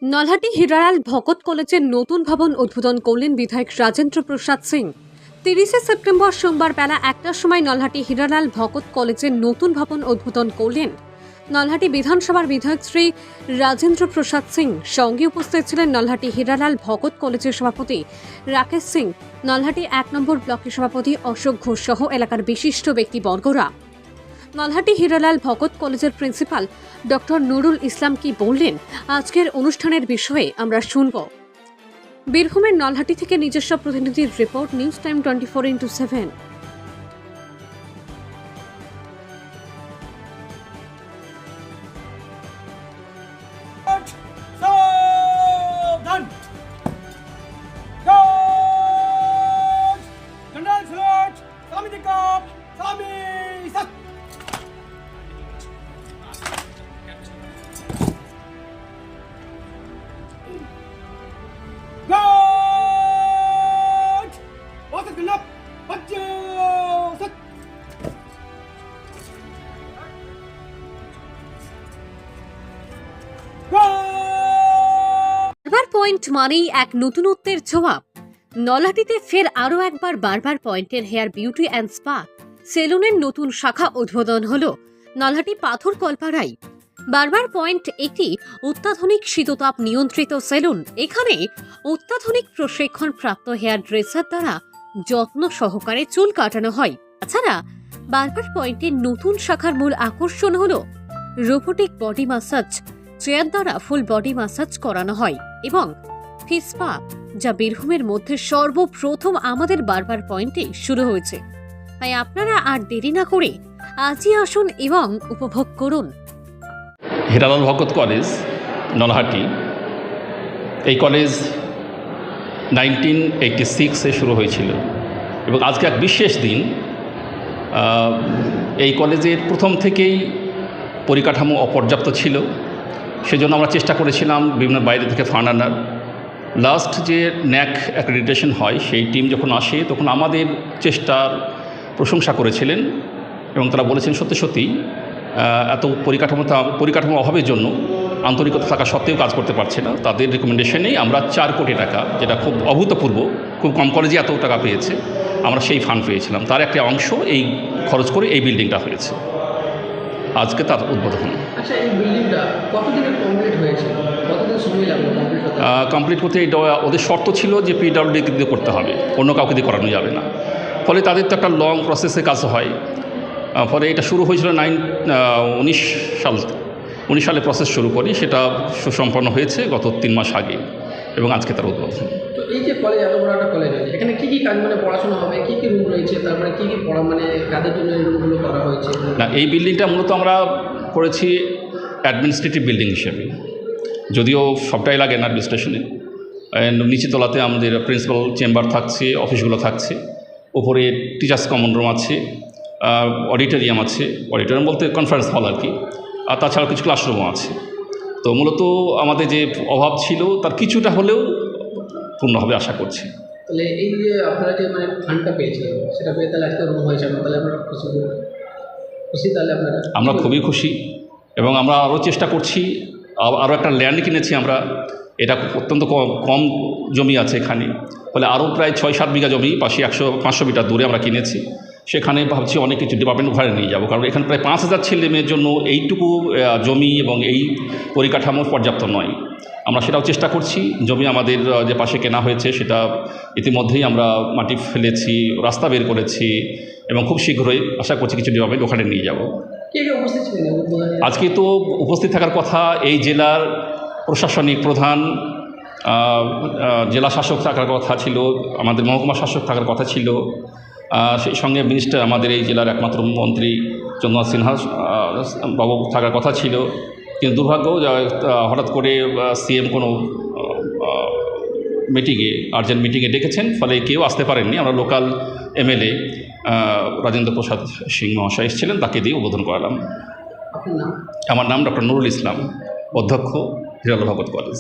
নলহাটি হিরালাল ভকত কলেজের নতুন ভবন উদ্বোধন করলেন বিধায়ক রাজেন্দ্র প্রসাদ সিং। 30 সেপ্টেম্বর সোমবার বেলা 1টার সময় নলহাটি হিরালাল ভকত কলেজের নতুন ভবন উদ্বোধন করলেন নলহাটি বিধানসভার বিধায়ক শ্রী রাজেন্দ্র প্রসাদ সিং। সঙ্গে উপস্থিত ছিলেন নলহাটি হিরালাল ভকত কলেজের সভাপতি রাকেশ সিং, নলহাটি 1 নম্বর ব্লকের সভাপতি অশোক ঘোষ সহ এলাকার বিশিষ্ট ব্যক্তিবর্গরা। নলহাটি হিরালাল ভকত কলেজের প্রিন্সিপাল ডক্টর নুরুল ইসলাম কি বললেন আজকের অনুষ্ঠানের বিষয়ে আমরা শুনব। বীরভূমের নলহাটি থেকে নিজস্ব প্রতিনিধির রিপোর্ট, নিউজ টাইম 24x7। বারবার পয়েন্ট মানেই এক নতুনত্বের জবাব। নলহাটিতে ফের আরও একবার বারবার পয়েন্টের হেয়ার বিউটি অ্যান্ড স্পা সেলুনের নতুন শাখা উদ্বোধন হলো নলহাটি পাথর কলপাড়ায়। বারবার পয়েন্ট একটি অত্যাধুনিক শীততাপ নিয়ন্ত্রিত সেলুন। এখানে অত্যাধুনিক প্রশিক্ষণপ্রাপ্ত হেয়ার ড্রেসার দ্বারা যত্ন সহকারে চুল কাটানো হয়। তাছাড়া বারবার পয়েন্টের নতুন শাখার মূল আকর্ষণ হলো রোবোটিক বডি ম্যাসাজ চেয়ার দ্বারা ফুল বডি ম্যাসাজ করানো হয় এবং ফেস স্পা, যা বীরভূমের মধ্যে সর্বপ্রথম আমাদের বারবার পয়েন্টে শুরু হয়েছে। তাই আপনারা আর দেরি না করে আজই আসুন এবং উপভোগ করুন। হিরালাল ভকত কলেজ নলহাটি, এই কলেজ 1986-এ শুরু হয়েছিল এবং আজকে এক বিশেষ দিন। এই কলেজের প্রথম থেকেই পরিকাঠামো অপর্যাপ্ত ছিল, সেজন্য আমরা চেষ্টা করেছিলাম বিভিন্ন বাইরে থেকে ফান্ড আনার। লাস্ট যে ন্যাক অ্যাক্রেডিটেশন হয়, সেই টিম যখন আসে তখন আমাদের চেষ্টার প্রশংসা করেছিলেন এবং তারা বলেছেন সত্যি সত্যি এত পরিকাঠামোর অভাবের জন্য আন্তরিকতা থাকা সত্ত্বেও কাজ করতে পারছে না। তাদের রেকমেন্ডেশনেই আমরা 4 কোটি টাকা, যেটা খুব অভূতপূর্ব, খুব কম কলেজে এত টাকা পেয়েছে, আমরা সেই ফান্ড পেয়েছিলাম। তার একটা অংশ এই খরচ করে এই বিল্ডিংটা হয়েছে। আজকে তার উদ্বোধন। আচ্ছা, এই বিল্ডিংটা কতদিনে কমপ্লিট হয়েছে? কতদিন সময় লাগবে কমপ্লিট করতে? ওদের শর্ত ছিল যে পিডব্লিউডি দিয়ে করতে হবে, অন্য কাউকে দিয়ে করানো যাবে না। ফলে তাদের তো একটা লং প্রসেসে কাজ হয়। ফলে এটা শুরু হয়েছিল 19 সালে প্রসেস শুরু করি, সেটা সুসম্পন্ন হয়েছে গত 3 মাস আগে এবং আজকে তার উদ্বোধন। তো এই যে কলেজ, এত বড় একটা কলেজ হয়েছে, এখানে কী কী কাজ মানে পড়াশোনা হবে, কী কী রুম রয়েছে, তারপরে কী কী পড়া মানে কাদের জন্য এই রুমগুলো করা হয়েছে? না, এই বিল্ডিংটা মূলত আমরা করেছি অ্যাডমিনিস্ট্রেটিভ বিল্ডিং হিসেবে, যদিও সবটাই লাগে না অ্যাডমিনিস্ট্রেশনে। নিচে তলাতে আমাদের প্রিন্সিপাল চেম্বার থাকছে, অফিসগুলো থাকছে, ওপরে টিচার্স কমন রুম আছে, অডিটোরিয়াম আছে, অডিটোরিয়াম বলতে কনফারেন্স হল আর কি, আর তাছাড়াও কিছু ক্লাসরুমও আছে। তো মূলত আমাদের যে অভাব ছিল তার কিছুটা হলেও পূর্ণ হবে আশা করছি। তাহলে এই যে আপনারা যে মানে ফান্ডটা পেয়েছিলেন, সেটা পেয়ে তাহলে আজকে রুম হয়েছে, তাহলে আপনারা খুশি? তাহলে আমরা খুবই খুশি এবং আমরা আরও চেষ্টা করছি। আরও একটা ল্যান্ড কিনেছি আমরা, এটা অত্যন্ত কম জমি আছে এখানে, ফলে আরও প্রায় 6-7 বিঘা জমি পাশে 500 মিটার দূরে আমরা কিনেছি। সেখানে ভাবছি অনেক কিছু ডিপার্টমেন্ট ঘরে নিয়ে যাব, কারণ এখানে প্রায় 5000 ছেলে মেয়ের জন্য এইটুকু জমি এবং এই পরিকাঠামো পর্যাপ্ত নয়। আমরা সেটাও চেষ্টা করছি। জমি আমাদের যে পাশে কেনা হয়েছে সেটা ইতিমধ্যেই আমরা মাটি ফেলেছি, রাস্তা বের করেছি এবং খুব শীঘ্রই আশা করছি কিছু ডিপার্টমেন্ট ওখানে নিয়ে যাব। আজকে তো উপস্থিত থাকার কথা এই জেলার প্রশাসনিক প্রধান, জেলা শাসক থাকার কথা ছিল, আমাদের মহকুমা শাসক থাকার কথা ছিল, সেই সঙ্গে মিনিস্টার, আমাদের এই জেলার একমাত্র মন্ত্রী চন্দ্রনাথ সিনহা বাবু থাকার কথা ছিল। কিন্তু দুর্ভাগ্য, হঠাৎ করে সিএম কোনো আর্জেন্ট মিটিংয়ে ডেকেছেন, ফলে কেউ আসতে পারেননি। আমরা লোকাল এমএলএ রাজেন্দ্র প্রসাদ সিং মহাশয় এসেছিলেন, তাকে দিয়ে উদ্বোধন করালাম। আমার নাম ডক্টর নুরুল ইসলাম, অধ্যক্ষ হিরালাল ভকত কলেজ।